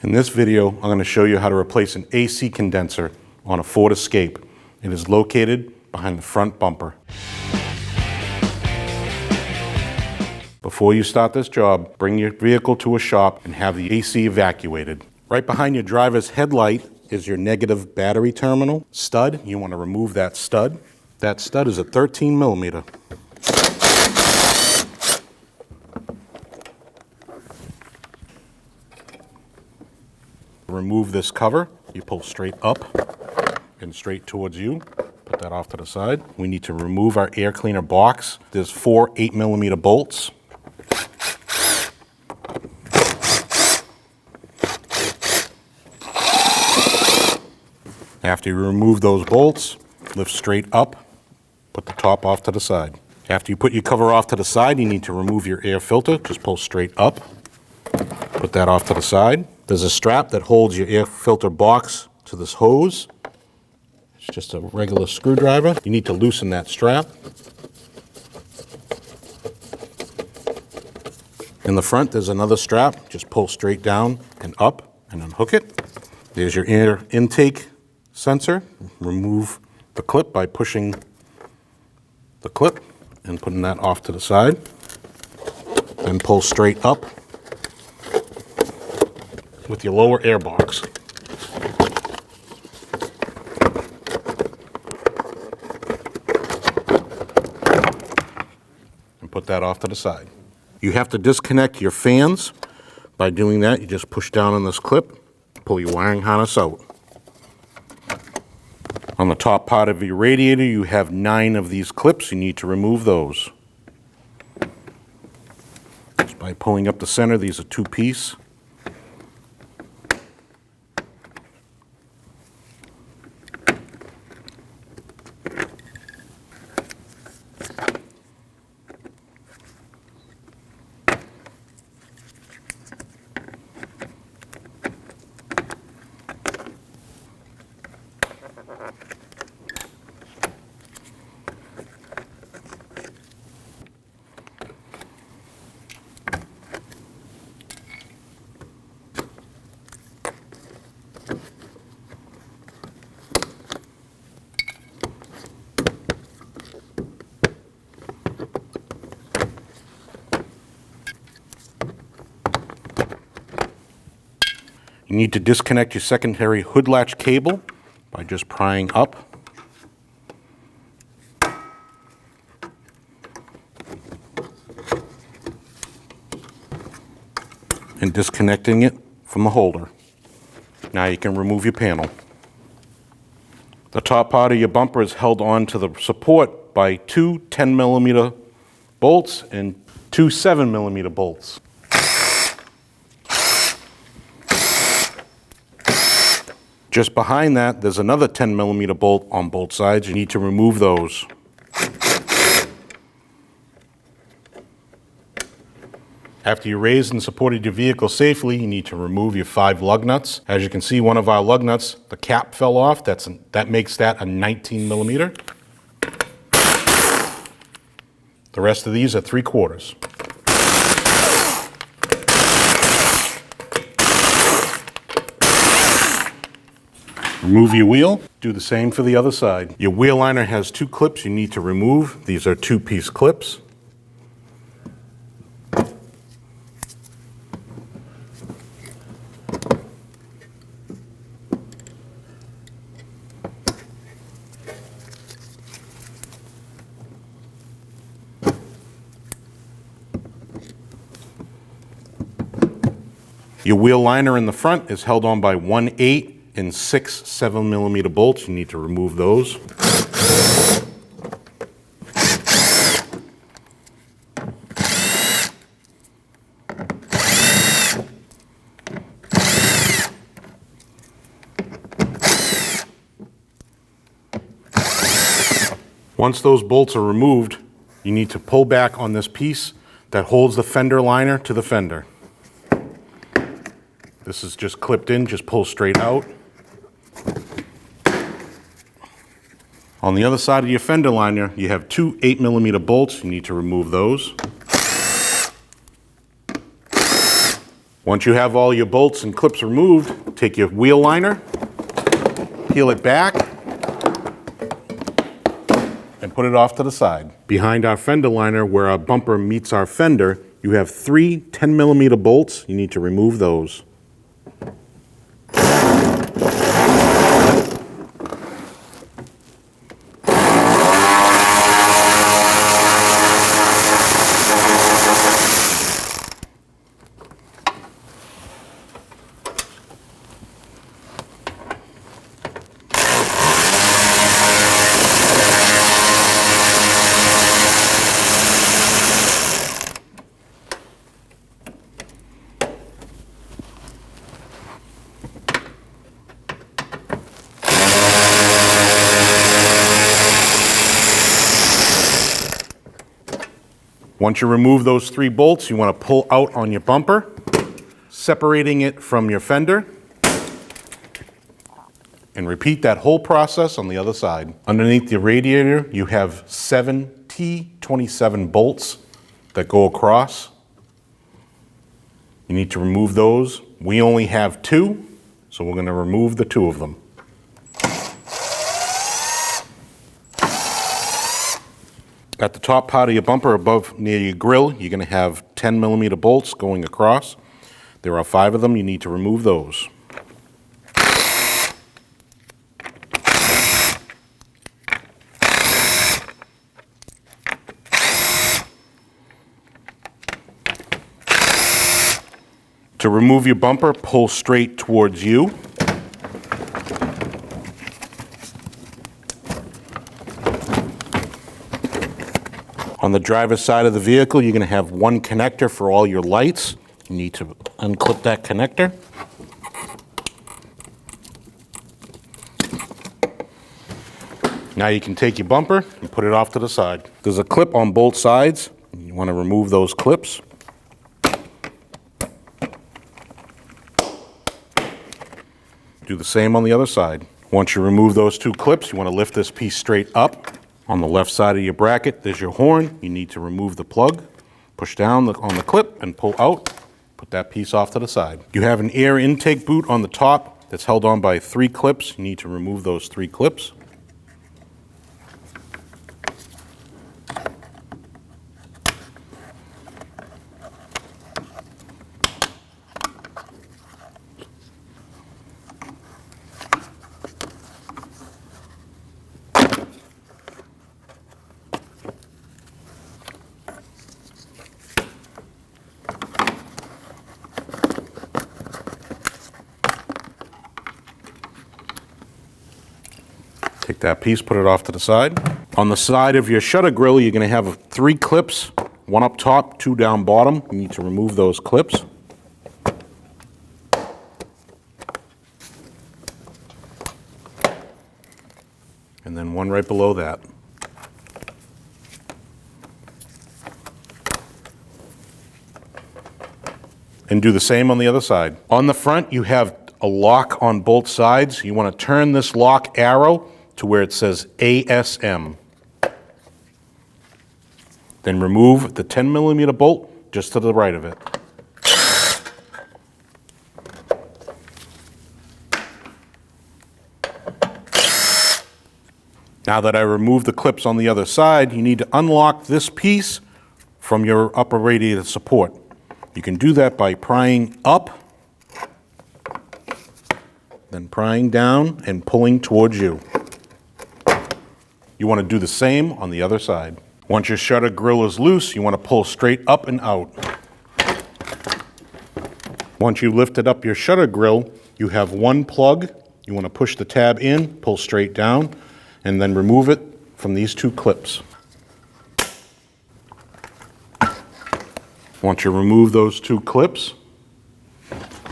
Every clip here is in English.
In this video, I'm going to show you how to replace an AC condenser on a Ford Escape. It is located behind the front bumper. Before you start this job, bring your vehicle to a shop and have the AC evacuated. Right behind your driver's headlight is your negative battery terminal stud. You want to remove that stud. That stud is a 13 millimeter. Remove this cover. You pull straight up and straight towards you. Put that off to the side. We need to remove our air cleaner box. There's 4 8 millimeter bolts. After you remove those bolts, lift straight up. Put the top off to the side. After you put your cover off to the side, you need to remove your air filter. Just pull straight up. Put that off to the side. There's a strap that holds your air filter box to this hose. It's just a regular screwdriver. You need to loosen that strap. In the front, there's another strap. Just pull straight down and up and unhook it. There's your air intake sensor. Remove the clip by pushing the clip and putting that off to the side. Then pull straight up with your lower air box. And put that off to the side. You have to disconnect your fans. By doing that, you just push down on this clip, pull your wiring harness out. On the top part of your radiator, you have 9 of these clips. You need to remove those. Just by pulling up the center, these are 2-piece. You need to disconnect your secondary hood latch cable by just prying up. And disconnecting it from the holder. Now you can remove your panel. The top part of your bumper is held on to the support by 2 10 millimeter bolts and 2 7 millimeter bolts. Just behind that, there's another 10 millimeter bolt on both sides. You need to remove those. After you raised and supported your vehicle safely, you need to remove your 5 lug nuts. As you can see, one of our lug nuts, the cap fell off. That makes that a 19 millimeter. The rest of these are 3/4. Remove your wheel. Do the same for the other side. Your wheel liner has 2 clips you need to remove. These are 2-piece clips. Your wheel liner in the front is held on by 1 8 and 6 7 millimeter bolts. You need to remove those. Once those bolts are removed, you need to pull back on this piece that holds the fender liner to the fender. This is just clipped in, just pull straight out. On the other side of your fender liner, you have 2 8 millimeter bolts. You need to remove those. Once you have all your bolts and clips removed, take your wheel liner, peel it back, and put it off to the side. Behind our fender liner, where our bumper meets our fender, you have 3 10mm bolts. You need to remove those. Once you remove those 3 bolts, you want to pull out on your bumper, separating it from your fender, and repeat that whole process on the other side. Underneath the radiator, you have 7 T27 bolts that go across. You need to remove those. We only have 2, so we're going to remove the 2 of them. At the top part of your bumper above near your grill, you're going to have 10mm bolts going across. There are 5 of them. You need to remove those. To remove your bumper, pull straight towards you. On the driver's side of the vehicle, you're going to have 1 connector for all your lights. You need to unclip that connector. Now you can take your bumper and put it off to the side. There's a clip on both sides. You want to remove those clips. Do the same on the other side. Once you remove those 2 clips, you want to lift this piece straight up. On the left side of your bracket, there's your horn. You need to remove the plug, push down on the clip and pull out. Put that piece off to the side. You have an air intake boot on the top that's held on by 3 clips. You need to remove those 3 clips. Take that piece, put it off to the side. On the side of your shutter grill, you're going to have 3 clips, 1 up top, 2 down bottom. You need to remove those clips. And then 1 right below that. And do the same on the other side. On the front, you have a lock on both sides. You want to turn this lock arrow to where it says ASM. Then remove the 10mm bolt just to the right of it. Now that I removed the clips on the other side, you need to unlock this piece from your upper radiator support. You can do that by prying up, then prying down and pulling towards you. You want to do the same on the other side. Once your shutter grill is loose, you want to pull straight up and out. Once you lifted up your shutter grill, you have 1 plug. You want to push the tab in, pull straight down, and then remove it from these 2 clips. Once you remove those 2 clips,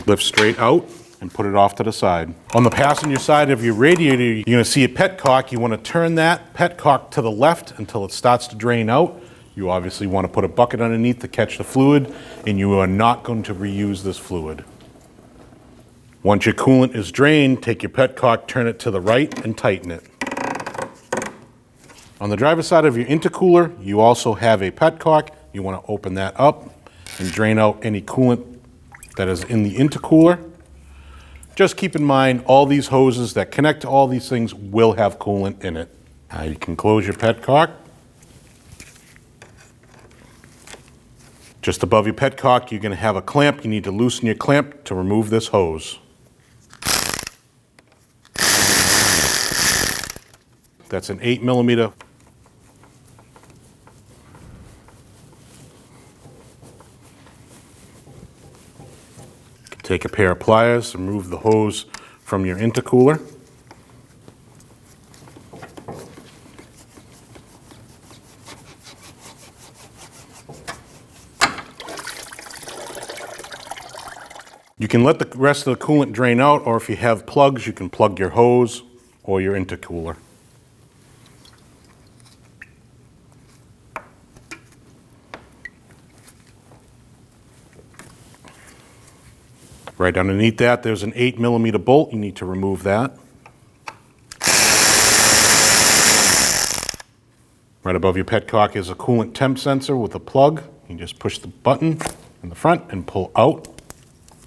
lift straight out and put it off to the side. On the passenger side of your radiator, you're going to see a petcock. You want to turn that petcock to the left until it starts to drain out. You obviously want to put a bucket underneath to catch the fluid, and you are not going to reuse this fluid. Once your coolant is drained, take your petcock, turn it to the right, and tighten it. On the driver's side of your intercooler, you also have a petcock. You want to open that up and drain out any coolant that is in the intercooler. Just keep in mind, all these hoses that connect to all these things will have coolant in it. Now you can close your petcock. Just above your petcock, you're going to have a clamp. You need to loosen your clamp to remove this hose. That's an 8mm. Take a pair of pliers, remove the hose from your intercooler. You can let the rest of the coolant drain out, or if you have plugs, you can plug your hose or your intercooler. Right underneath that, there's an 8mm bolt. You need to remove that. Right above your petcock is a coolant temp sensor with a plug. You can just push the button in the front and pull out.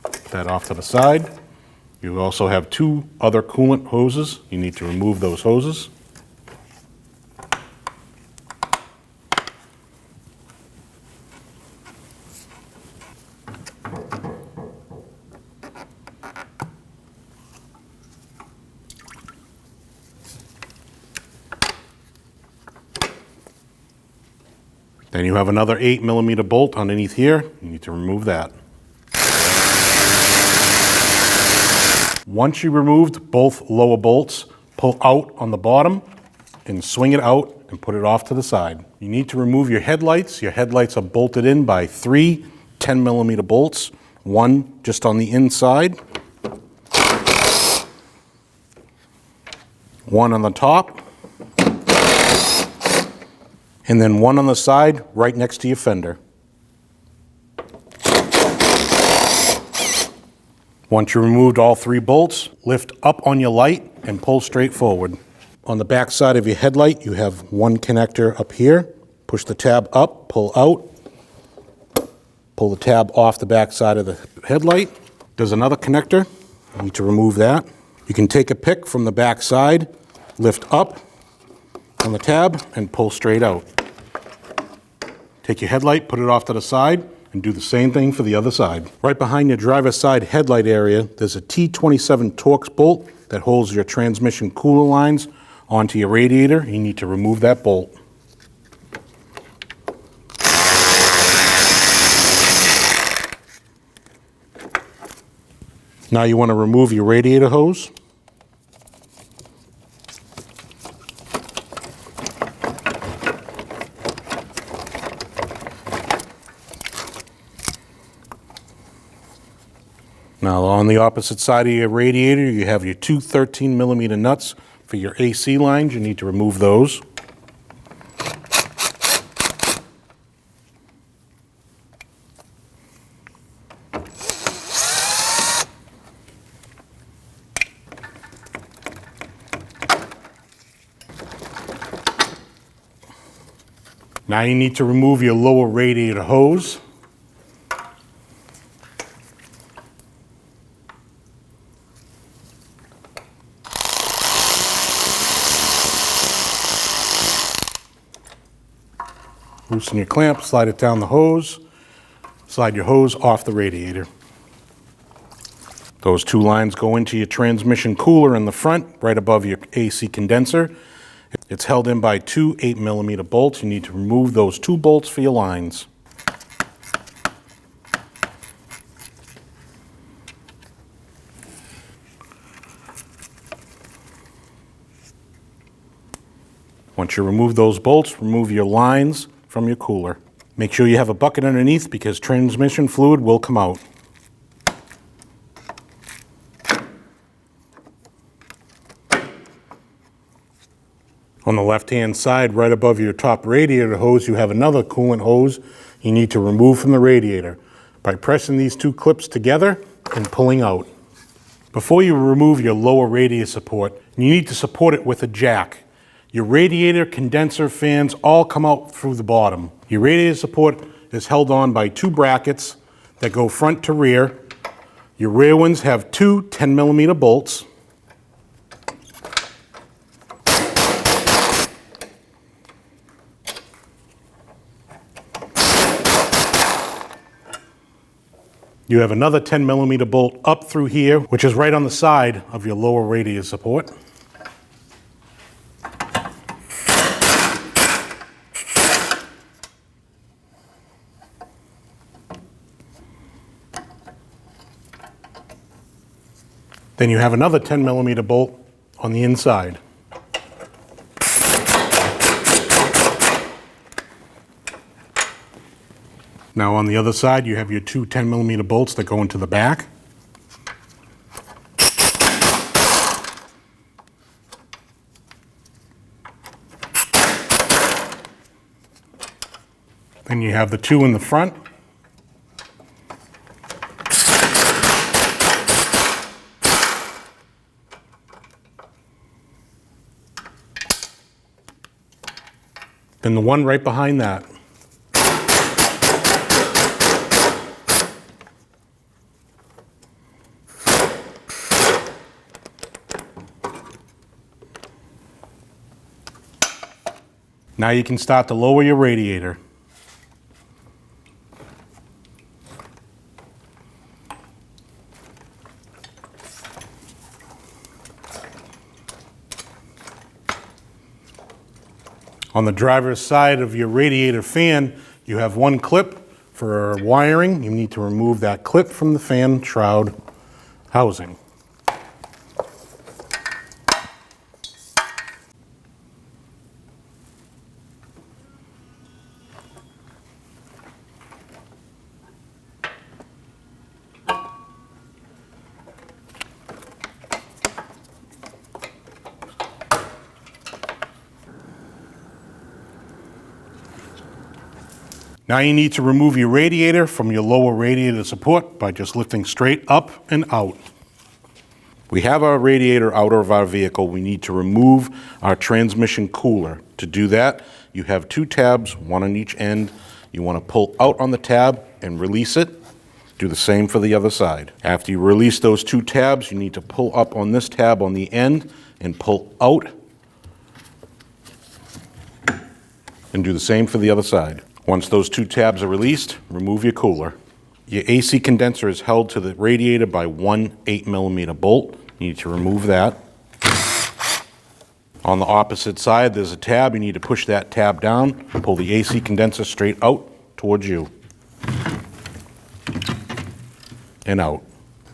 Put that off to the side. You also have two other coolant hoses. You need to remove those hoses. Then you have another 8mm bolt underneath here. You need to remove that. Once you removed both lower bolts, pull out on the bottom and swing it out and put it off to the side. You need to remove your headlights. Your headlights are bolted in by 3 10mm bolts, one just on the inside, one on the top, and then one on the side right next to your fender. Once you removed all 3 bolts, lift up on your light and pull straight forward. On the back side of your headlight, you have one connector up here. Push the tab up, pull out, pull the tab off the back side of the headlight. There's another connector. You need to remove that. You can take a pick from the back side, lift up on the tab, and pull straight out. Take your headlight, put it off to the side, and do the same thing for the other side. Right behind your driver's side headlight area, there's a T27 Torx bolt that holds your transmission cooler lines onto your radiator. You need to remove that bolt. Now you want to remove your radiator hose. Now on the opposite side of your radiator, you have your two 13mm nuts for your AC lines. You need to remove those. Now you need to remove your lower radiator hose. Loosen your clamp, slide it down the hose, slide your hose off the radiator. Those 2 lines go into your transmission cooler in the front, right above your AC condenser. It's held in by 2 8mm bolts. You need to remove those 2 bolts for your lines. Once you remove those bolts, remove your lines from your cooler. Make sure you have a bucket underneath because transmission fluid will come out. On the left-hand side, right above your top radiator hose, you have another coolant hose you need to remove from the radiator by pressing these 2 clips together and pulling out. Before you remove your lower radiator support, you need to support it with a jack. Your radiator, condenser, fans all come out through the bottom. Your radiator support is held on by 2 brackets that go front to rear. Your rear ones have two 10mm bolts. You have another 10mm bolt up through here, which is right on the side of your lower radiator support. Then you have another 10mm bolt on the inside. Now on the other side, you have your two 10mm bolts that go into the back. Then you have the two in the front. Then the one right behind that. Now you can start to lower your radiator. On the driver's side of your radiator fan, you have one clip for wiring. You need to remove that clip from the fan shroud housing. Now you need to remove your radiator from your lower radiator support by just lifting straight up and out. We have our radiator out of our vehicle. We need to remove our transmission cooler. To do that, you have two tabs, one on each end. You want to pull out on the tab and release it. Do the same for the other side. After you release those two tabs, you need to pull up on this tab on the end and pull out. And do the same for the other side. Once those two tabs are released, remove your cooler. Your AC condenser is held to the radiator by one 8mm bolt. You need to remove that. On the opposite side, there's a tab. You need to push that tab down, pull the AC condenser straight out towards you. And out.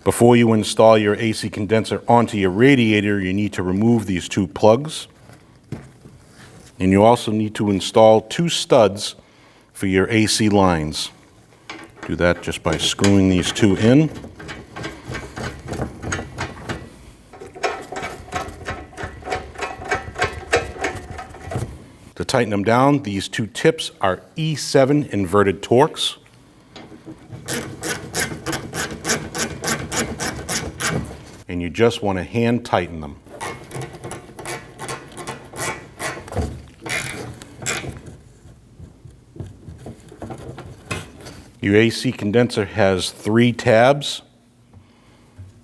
Before you install your AC condenser onto your radiator, you need to remove these two plugs. And you also need to install two studs for your AC lines. Do that just by screwing these two in. To tighten them down, these two tips are E7 inverted Torx. And you just want to hand tighten them. Your AC condenser has three tabs,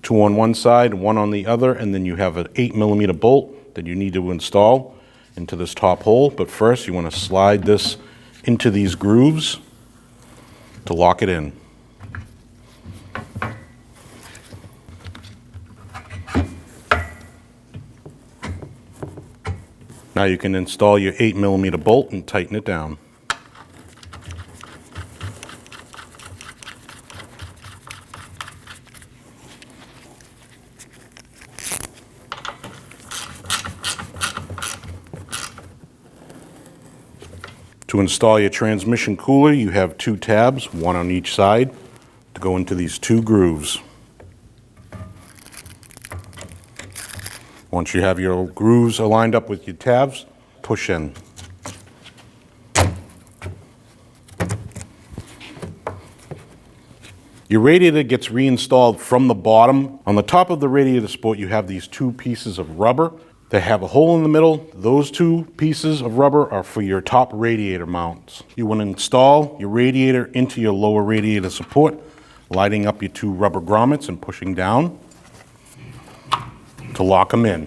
two on one side, one on the other, and then you have an 8mm bolt that you need to install into this top hole. But first, you want to slide this into these grooves to lock it in. Now you can install your 8mm bolt and tighten it down. To install your transmission cooler, you have two tabs, one on each side, to go into these two grooves. Once you have your grooves aligned up with your tabs, push in. Your radiator gets reinstalled from the bottom. On the top of the radiator support, you have these two pieces of rubber. They have a hole in the middle. Those two pieces of rubber are for your top radiator mounts. You want to install your radiator into your lower radiator support lighting up your two rubber grommets and pushing down to lock them in.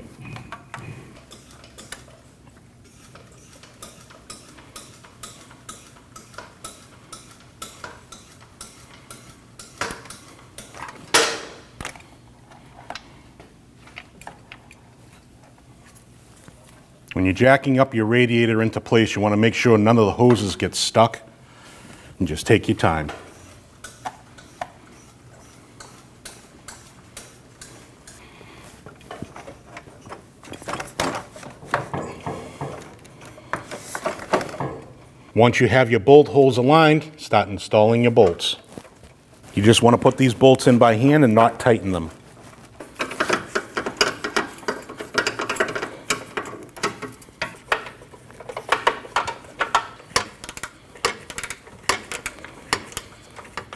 When you're jacking up your radiator into place, you want to make sure none of the hoses get stuck, and just take your time. Once you have your bolt holes aligned, start installing your bolts. You just want to put these bolts in by hand and not tighten them.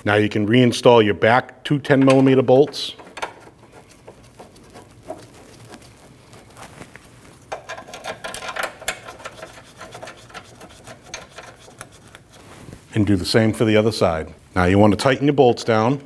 Now you can reinstall your back two 10mm bolts. And do the same for the other side. Now you want to tighten your bolts down.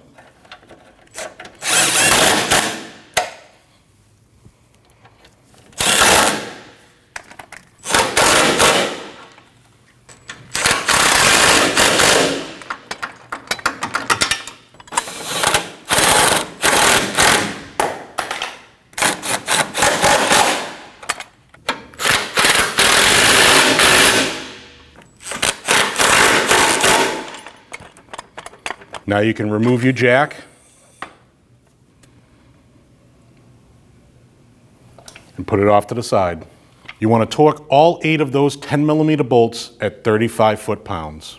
Now you can remove your jack and put it off to the side. You want to torque all 8 of those 10mm bolts at 35 foot-pounds.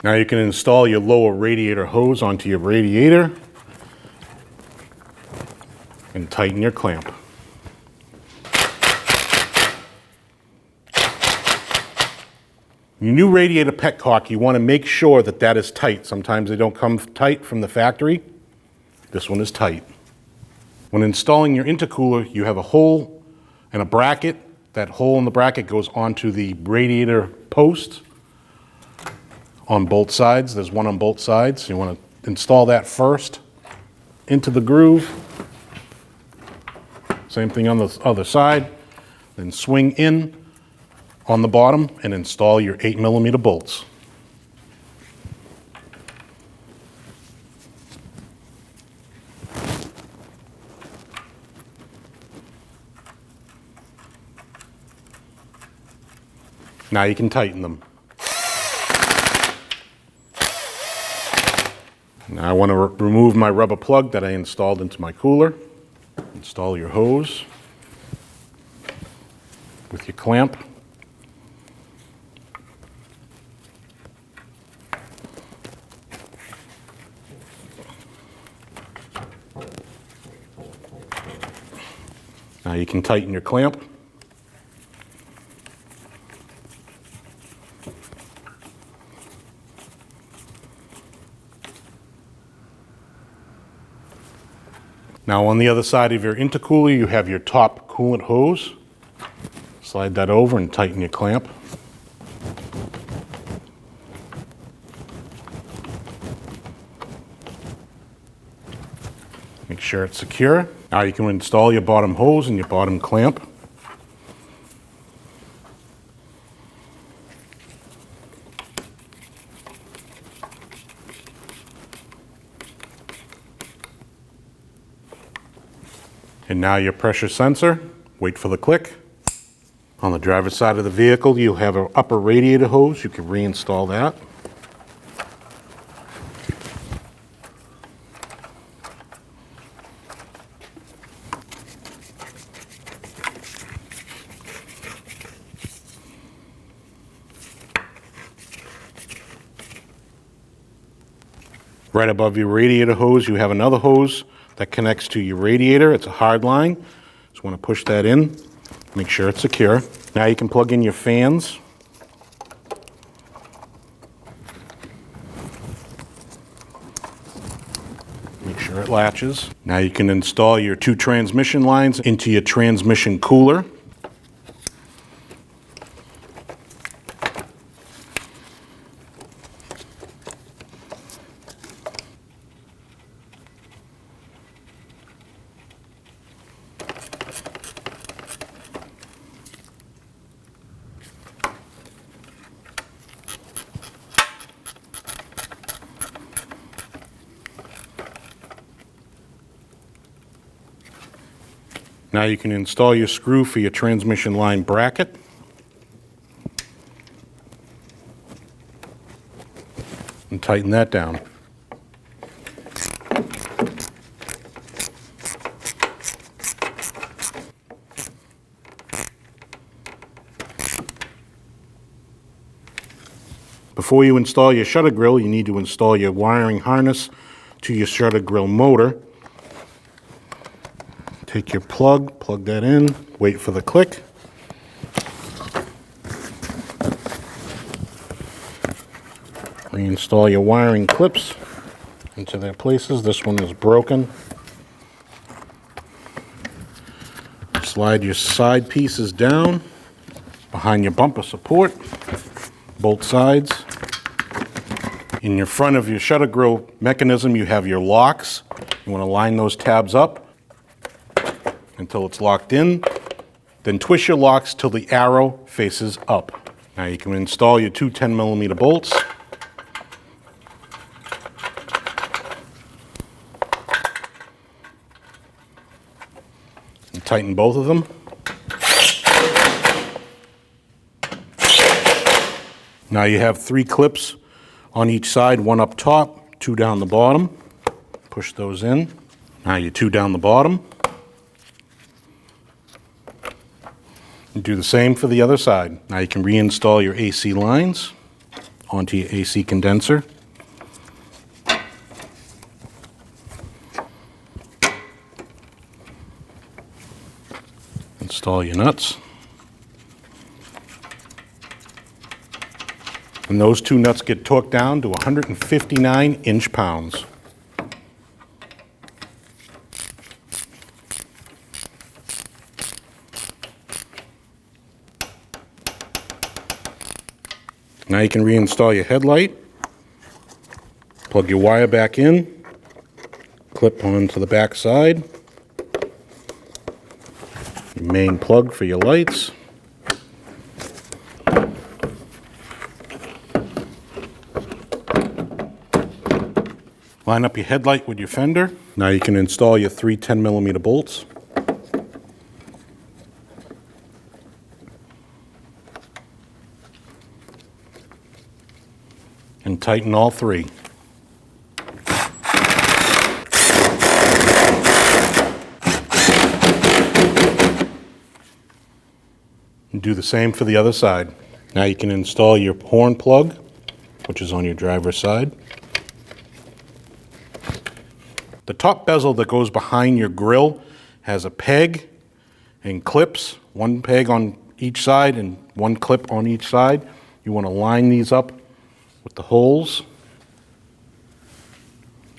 Now you can install your lower radiator hose onto your radiator and tighten your clamp. Your new radiator petcock, you want to make sure that that is tight. Sometimes they don't come tight from the factory. This one is tight. When installing your intercooler, you have a hole and a bracket. That hole in the bracket goes onto the radiator post on both sides. There's one on both sides. You want to install that first into the groove. Same thing on the other side. Then swing in on the bottom and install your 8mm bolts. Now you can tighten them. Now I want to remove my rubber plug that I installed into my cooler. Install your hose with your clamp. Now you can tighten your clamp. Now on the other side of your intercooler, you have your top coolant hose. Slide that over and tighten your clamp. Make sure it's secure. Now you can install your bottom hose and your bottom clamp. And now your pressure sensor. Wait for the click. On the driver's side of the vehicle, you have an upper radiator hose. You can reinstall that. Right above your radiator hose, you have another hose that connects to your radiator. It's a hard line. Just want to push that in, make sure it's secure. Now you can plug in your fans. Make sure it latches. Now you can install your 2 transmission lines into your transmission cooler. Now you can install your screw for your transmission line bracket. And tighten that down. Before you install your shutter grill, you need to install your wiring harness to your shutter grill motor. Take your plug that in, wait for the click. Reinstall your wiring clips into their places. This one is broken. Slide your side pieces down behind your bumper support, both sides. In your front of your shutter grill mechanism, you have your locks. You want to line those tabs up until it's locked in, then twist your locks till the arrow faces up. Now you can install your 2 10mm bolts. And tighten both of them. Now you have 3 clips on each side, 1 up top, 2 down the bottom. Push those in. Now your 2 down the bottom. Do the same for the other side. Now you can reinstall your AC lines onto your AC condenser. Install your nuts. And those 2 nuts get torqued down to 159 inch-pounds. Now you can reinstall your headlight, plug your wire back in, clip onto the back side, your main plug for your lights, line up your headlight with your fender. Now you can install your 3 10mm bolts. And tighten all 3. And do the same for the other side. Now you can install your horn plug, which is on your driver's side. The top bezel that goes behind your grill has a peg and clips, 1 peg on each side and 1 clip on each side. You want to line these up with the holes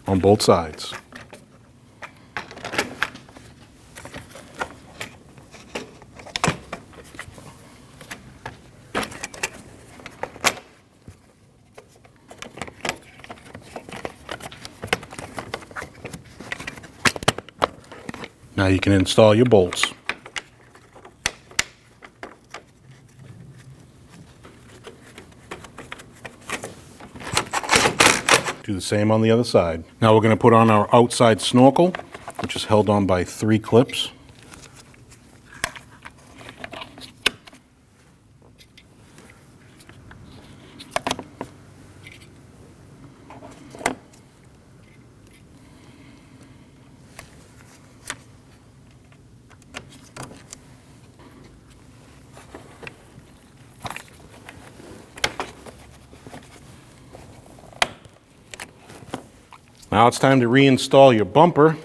on both sides. Now you can install your bolts. Do the same on the other side. Now we're going to put on our outside snorkel, which is held on by 3 clips. Now it's time to reinstall your bumper.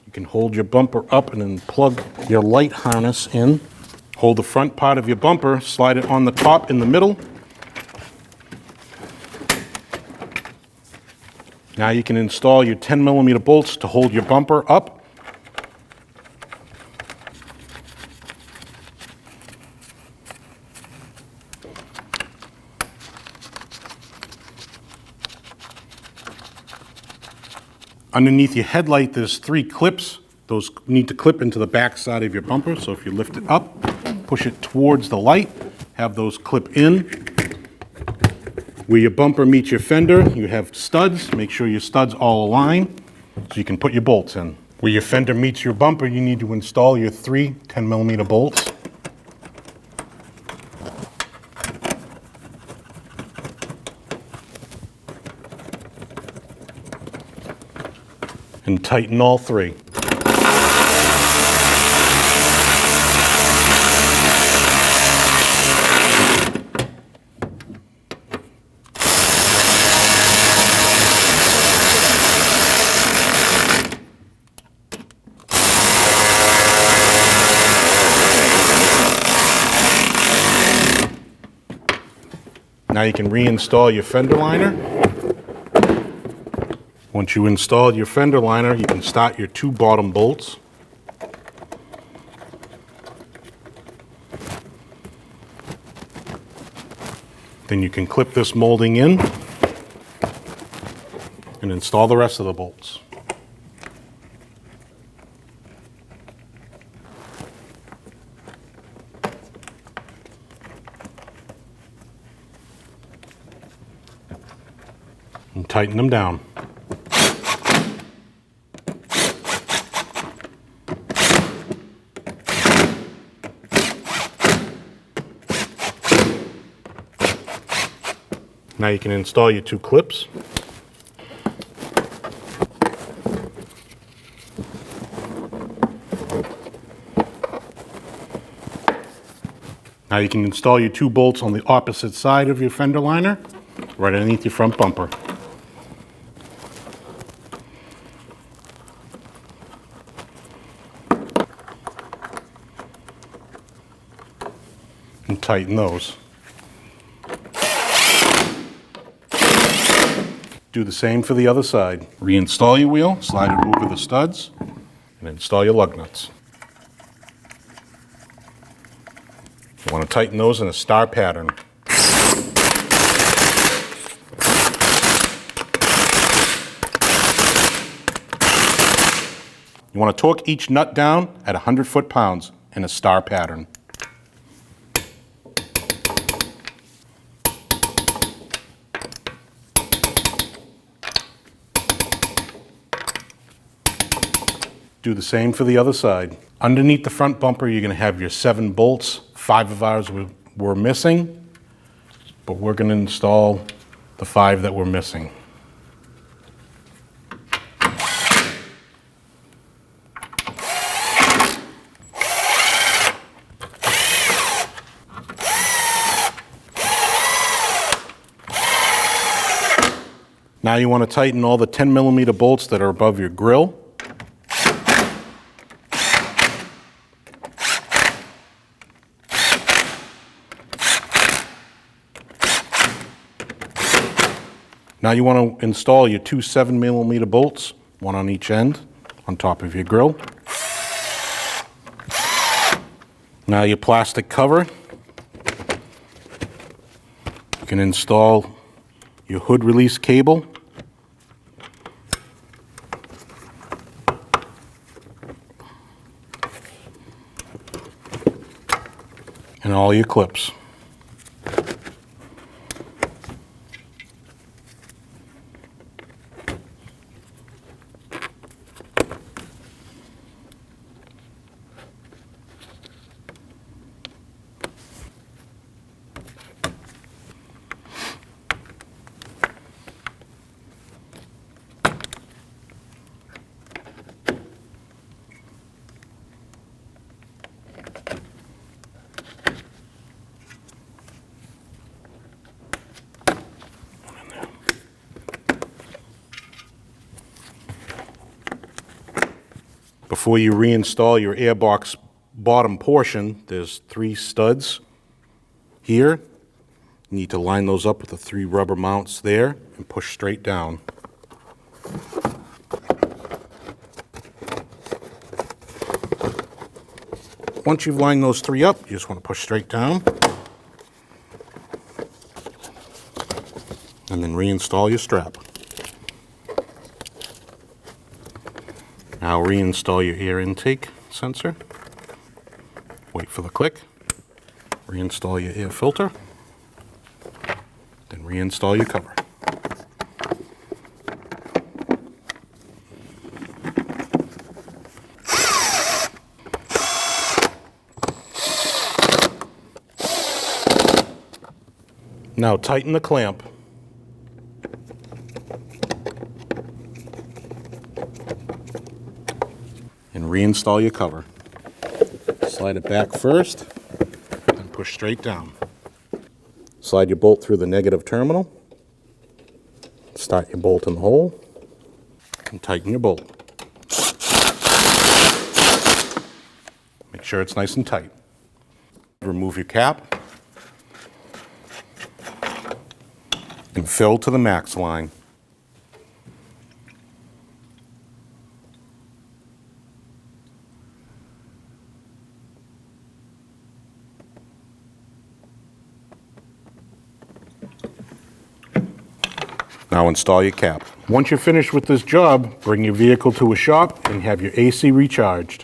You can hold your bumper up and then plug your light harness in. Hold the front part of your bumper, slide it on the top in the middle. Now you can install your 10mm bolts to hold your bumper up. Underneath your headlight, there's 3 clips. Those need to clip into the back side of your bumper. So if you lift it up, push it towards the light, have those clip in. Where your bumper meets your fender, you have studs. Make sure your studs all align so you can put your bolts in. Where your fender meets your bumper, you need to install your 3 10mm bolts. And tighten all 3. Now you can reinstall your fender liner. Once you install your fender liner, you can start your 2 bottom bolts. Then you can clip this molding in and install the rest of the bolts. And tighten them down. Now you can install your 2 clips. Now you can install your 2 bolts on the opposite side of your fender liner, right underneath your front bumper. And tighten those. Do the same for the other side. Reinstall your wheel, slide it over the studs, and install your lug nuts. You want to tighten those in a star pattern. You want to torque each nut down at 100 foot-pounds in a star pattern. Do the same for the other side. Underneath the front bumper, you're going to have your 7 bolts. 5 of ours were missing, but we're going to install the 5 that were missing. Now you want to tighten all the 10mm bolts that are above your grill. Now you want to install your 2 7mm bolts, 1 on each end, on top of your grill. Now your plastic cover. You can install your hood release cable. And all your clips. Before you reinstall your airbox bottom portion, there's 3 studs here. You need to line those up with the 3 rubber mounts there and push straight down. Once you've lined those 3 up, you just want to push straight down. And then reinstall your strap. Now reinstall your air intake sensor. Wait for the click. Reinstall your air filter. Then reinstall your cover. Now tighten the clamp. And reinstall your cover. Slide it back first, and push straight down. Slide your bolt through the negative terminal. Start your bolt in the hole, and tighten your bolt. Make sure it's nice and tight. Remove your cap, and fill to the max line. Now install your cap. Once you're finished with this job, bring your vehicle to a shop and have your AC recharged.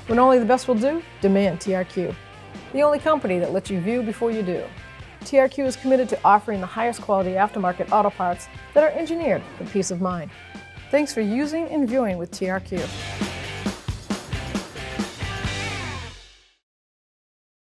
When only the best will do, demand TRQ. The only company that lets you view before you do. TRQ is committed to offering the highest quality aftermarket auto parts that are engineered for peace of mind. Thanks for using and viewing with TRQ.